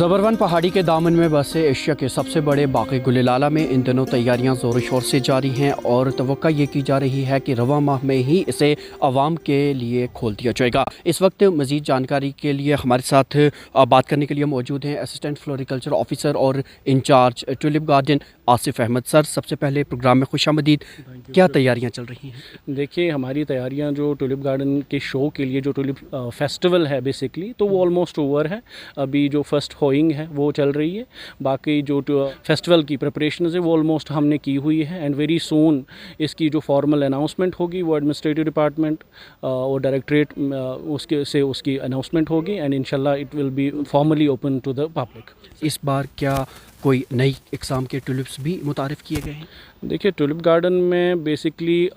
ज़बरवन पहाड़ी के दामन में बसे एशिया के सबसे बड़े बाग़ गुलिलाला में इन दिनों तैयारियां ज़ोर शोर से जारी हैं और तवक्का ये की जा रही है कि रवां माह में ही इसे आवाम के लिए खोल दिया जाएगा। इस वक्त मज़ीद जानकारी के लिए हमारे साथ बात करने के लिए मौजूद हैं असिस्टेंट फ्लोरिकल्चर ऑफिसर और incharge tulip garden Asif Ahmad. Sir, सबसे पहले प्रोग्राम में खुशामदीद। क्या तैयारियाँ चल रही हैं? देखिए, हमारी तैयारियां जो ट्यूलिप गार्डन के शो के लिए जो ट्यूलिप फेस्टिवल है बेसिकली, तो वो ऑलमोस्ट ओवर है। अभी जो फर्स्ट होइंग है वो चल रही है। बाकी जो फेस्टिवल की प्रिपरेशन है वो ऑलमोस्ट हमने की हुई है एंड वेरी सून इसकी जो फॉर्मल अनाउंसमेंट होगी वो एडमिनिस्ट्रेटिव डिपार्टमेंट और डायरेक्टरेट उसकी अनाउंसमेंट होगी एंड इंशाल्लाह it will be formally open to the public. इस बार क्या कोई नई इकसाम के ट्यूलिप्स भी मुतारिफ़ किए गए हैं? देखिए, ट्यूलिप गार्डन में बेसिकली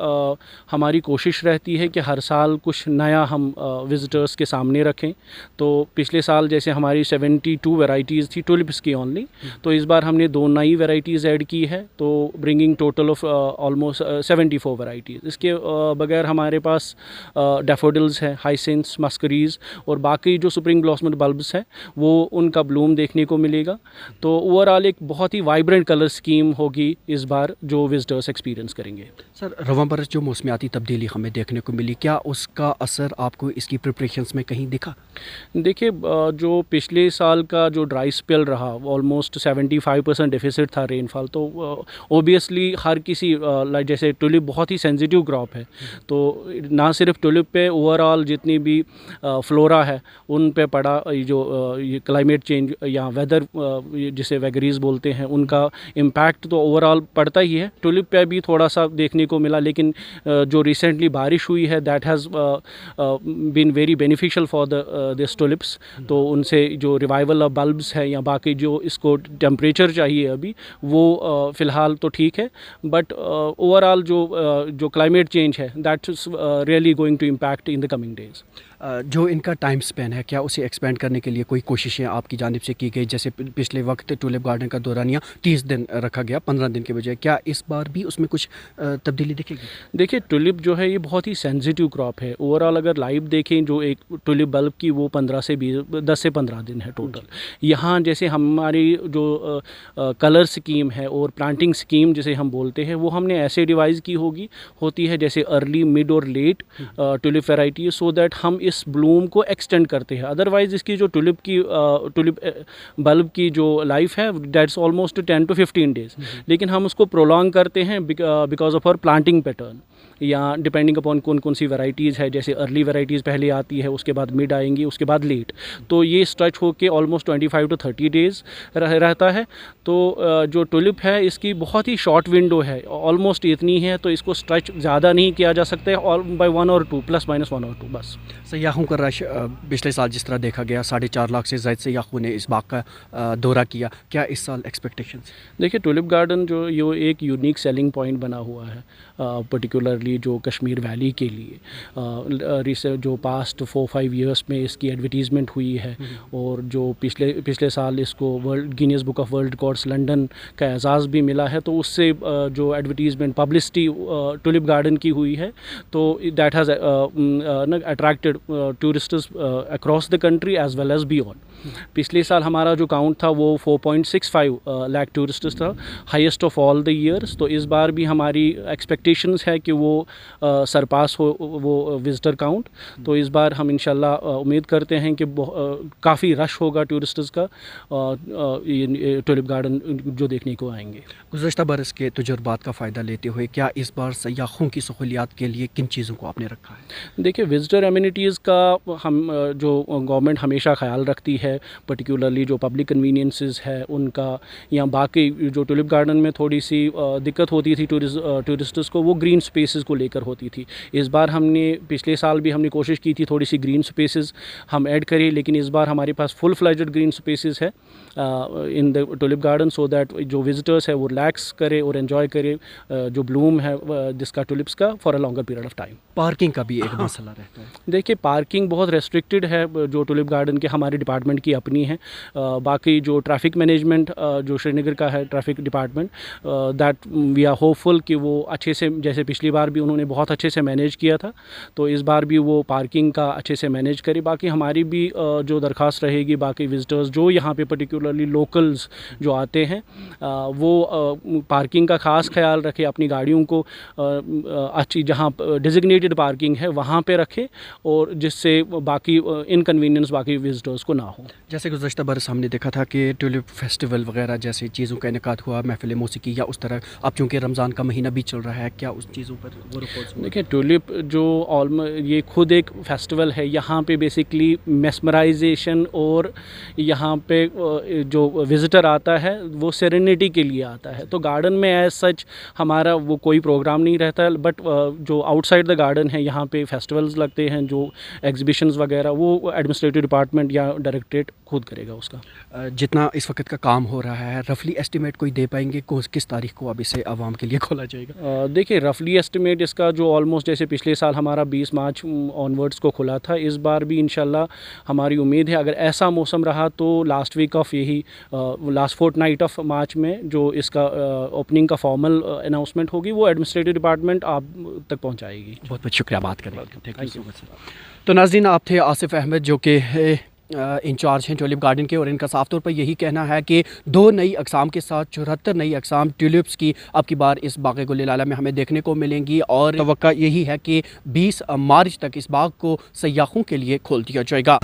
हमारी कोशिश रहती है कि हर साल कुछ नया हम विज़िटर्स के सामने रखें। तो पिछले साल जैसे हमारी 72 वैरायटीज़ थी ट्यूलिप्स की ओनली, तो इस बार हमने 2 नई वैरायटीज़ ऐड की है, तो bringing total of almost 74 varieties. इसके बगैर हमारे पास डैफोडिल्स हैं, हाइसिंथ्स, मस्करीज़ और बाकी जो स्प्रिंग ब्लॉसम बल्ब्स हैं वो उनका ब्लूम देखने को मिलेगा। तो ओवरऑल एक बहुत ही वाइब्रेंट कलर स्कीम होगी इस बार जो विजिटर्स एक्सपीरियंस करेंगे। सर, रवां बरस जो मौसमियाती तब्दीली हमें देखने को मिली, क्या उसका असर आपको इसकी प्रिपरेशंस में कहीं दिखा? देखिए, जो पिछले साल का जो ड्राई स्पेल रहा ऑलमोस्ट 75% डेफिसिट था रेनफॉल, तो ओबियसली हर किसी लाइक जैसे ट्यूलिप बहुत ही सेंसिटिव क्रॉप है, तो ना सिर्फ ट्यूलिप पे ओवरऑल जितनी भी फ्लोरा है उन पे पड़ा ये क्लाइमेट चेंज या वेदर जिसे वैगरीज बोलते हैं उनका इम्पैक्ट तो ओवरऑल पड़ता ही है। ट्यूलिप पे भी थोड़ा सा देखने को मिला, लेकिन जो रिसेंटली बारिश हुई है that has been very beneficial for this tulips. तो उनसे जो रिवाइवल ऑफ बल्ब्स है या बाकी जो इसको टेम्परेचर चाहिए अभी वो फ़िलहाल तो ठीक है, बट ओवरऑल जो क्लाइमेट चेंज है that is really going to impact in the coming days. जो इनका टाइम स्पेन है, क्या उसे एक्सपेंड करने के लिए कोई कोशिशें आपकी जानिब से की गई? जैसे पिछले वक्त ट्यूलिप गार्डन का दौरानिया 30 दिन रखा गया 15 दिन के बजाय, क्या इस बार भी उसमें कुछ तब्दीली दिखेगी? देखिए, ट्यूलिप जो है ये बहुत ही सेंसिटिव क्रॉप है। ओवरऑल अगर लाइव देखें जो एक ट्यूलिप बल्ब की वो 10 से 15 दिन है टोटल। यहाँ जैसे हमारी जो कलर स्कीम है और प्लांटिंग स्कीम जिसे हम बोलते हैं वो हमने ऐसे डिवाइस की होती है जैसे अर्ली, मिड और late tulip variety, so that हम इस ब्लूम को एक्सटेंड करते हैं। अदरवाइज इसकी जो ट्यूलिप बल्ब की जो लाइफ है दैट्स ऑलमोस्ट 10 to 15 डेज, लेकिन हम उसको प्रोलॉन्ग करते हैं because of our planting pattern, या डिपेंडिंग अपॉन कौन कौन सी वैरायटीज़ है। जैसे अर्ली वैरायटीज़ पहले आती है, उसके बाद मिड आएंगी, उसके बाद लेट, तो ये स्ट्रेच होके ऑलमोस्ट 25 to 30 डेज़ रहता है। तो जो ट्यूलिप है इसकी बहुत ही शॉर्ट विंडो है, ऑलमोस्ट इतनी है, तो इसको स्ट्रेच ज़्यादा नहीं किया जा सकता है, और बाय 1 or 2 +- 1 or 2 बस। सयाहों का रश पिछले साल जिस तरह देखा गया, 4.5 लाख से ज़ायद सयाहों ने इस बाग का दौरा किया, क्या इस साल एक्सपेक्टेशंस? देखिए, ट्यूलिप गार्डन जो ये एक यूनिक सेलिंग पॉइंट बना हुआ है पर्टिकुलरली जो कश्मीर वैली के लिए। जो पास्ट 4-5 ईयर्स में इसकी एडवर्टीज़मेंट हुई है, और जो पिछले साल इसको Guinness book of world records London का एजाज़ भी मिला है, तो उससे जो एडवर्टीज़मेंट पब्लिसिटी ट्यूलिप गार्डन की हुई है, तो that has attracted tourists across the country as well as beyond. पिछले साल हमारा जो काउंट था वो 4.65 लाख टूरिस्ट्स था, highest of all the years. तो इस बार भी हमारी एक्सपेक्टेशंस है कि वो सरपास हो वो विज़िटर काउंट। तो इस बार हम इंशाल्लाह उम्मीद करते हैं कि काफ़ी रश होगा टूरिस्ट्स का ट्यूलिप गार्डन जो देखने को आएंगे। गुज़श्ता बरस के तजुर्बात का फ़ायदा लेते हुए क्या इस बार सयाहों की सहूलियात के लिए किन चीज़ों को आपने रखा है? देखिए, विज़िटर एमिनिटीज़ का हम जो गवर्नमेंट हमेशा ख्याल रखती है, पर्टिकुलरली जो पब्लिक कन्वीनियंसेस है उनका, या बाकी जो ट्यूलिप गार्डन में थोड़ी सी दिक्कत होती थी टूरिस्ट्स को, वो ग्रीन स्पेसेस को लेकर होती थी। इस बार पिछले साल भी हमने कोशिश की थी थोड़ी सी ग्रीन स्पेसेस हम ऐड करें, लेकिन इस बार हमारे पास फुल फ्लेज्ड ग्रीन स्पेसेस है in the tulip garden, so that जो विजिटर्स है वो रिलैक्स करे और एंजॉय करे जो ब्लूम है जिसका ट्यूलिप्स का for a longer period of time. Parking का भी एक मसला रहता है। देखिए, पार्किंग बहुत रेस्ट्रिक्टेड है जो ट्यूलिप गार्डन के हमारे डिपार्टमेंट डिपार्टमेंट की अपनी है। बाकी जो ट्रैफिक मैनेजमेंट जो श्रीनगर का है traffic department, that we are hopeful कि वो अच्छे से, जैसे पिछली बार भी उन्होंने बहुत अच्छे से मैनेज किया था, तो इस बार भी वो पार्किंग का अच्छे से मैनेज करे। बाकी हमारी भी जो दरख्वास्त रहेगी बाकी विजिटर्स जो यहाँ पे पर्टिकुलरली लोकल्स जो आते हैं वो पार्किंग का ख़ास ख्याल रखें, अपनी गाड़ियों को अच्छी जहाँ डिजिग्नेटेड पार्किंग है वहाँ पे रखें, और जिससे बाकी इनकन्वीनियंस बाकी विजिटर्स को ना हो। जैसे गुज़श्ता बरस हमने देखा था कि ट्यूलिप फेस्टिवल वगैरह जैसी चीज़ों का इनेकाद हुआ, महफिल मौसीकी या उस तरह, अब चूँकि रमज़ान का महीना भी चल रहा है, क्या उस चीज़ों पर वो रिपोर्ट्स? देखिए, ट्यूलिप जो ये खुद एक फेस्टिवल है, यहाँ पे बेसिकली मेस्मराइजेशन, और यहाँ पे जो विज़िटर आता है वो सेरेनिटी के लिए आता है। तो गार्डन में एज सच हमारा वो कोई प्रोग्राम नहीं रहता है, बट जो आउटसाइड द गार्डन है यहाँ पे फेस्टिवल्स लगते हैं, जो एग्जीबिशंस वगैरह, वो एडमिनिस्ट्रेटिव डिपार्टमेंट या डायरेक्टरेट खुद करेगा उसका। जितना इस वक्त का काम हो रहा है, रफली एस्टिमेट कोई दे पाएंगे किस तारीख को अब इसे आवाम के लिए खोला जाएगा? देखिए, रफली एस्टिमेट इसका जो ऑलमोस्ट, जैसे पिछले साल हमारा 20 मार्च ऑनवर्ड्स को खुला था, इस बार भी इंशाल्लाह हमारी उम्मीद है, अगर ऐसा मौसम रहा तो लास्ट वीक ऑफ यही लास्ट फोर्टनाइट ऑफ मार्च में जो इसका ओपनिंग का फॉर्मल अनाउंसमेंट होगी वो एडमिनिस्ट्रेटिव डिपार्टमेंट आप तक पहुँचाएगी। बहुत बहुत शुक्रिया बात करने के लिए। Thank you so much. तो नाज़रीन, आप थे आसिफ अहमद जो कि इंचार्ज हैं ट्यूलिप गार्डन के, और इनका साफ तौर पर यही कहना है कि 2 नई अक़साम के साथ 74 नई अक़साम ट्यूलिप्स की अब की बार इस बाग़ गुल लाला में हमें देखने को मिलेंगी, और तवक्का यही है कि 20 मार्च तक इस बाग को सयाहों के लिए खोल दिया जाएगा।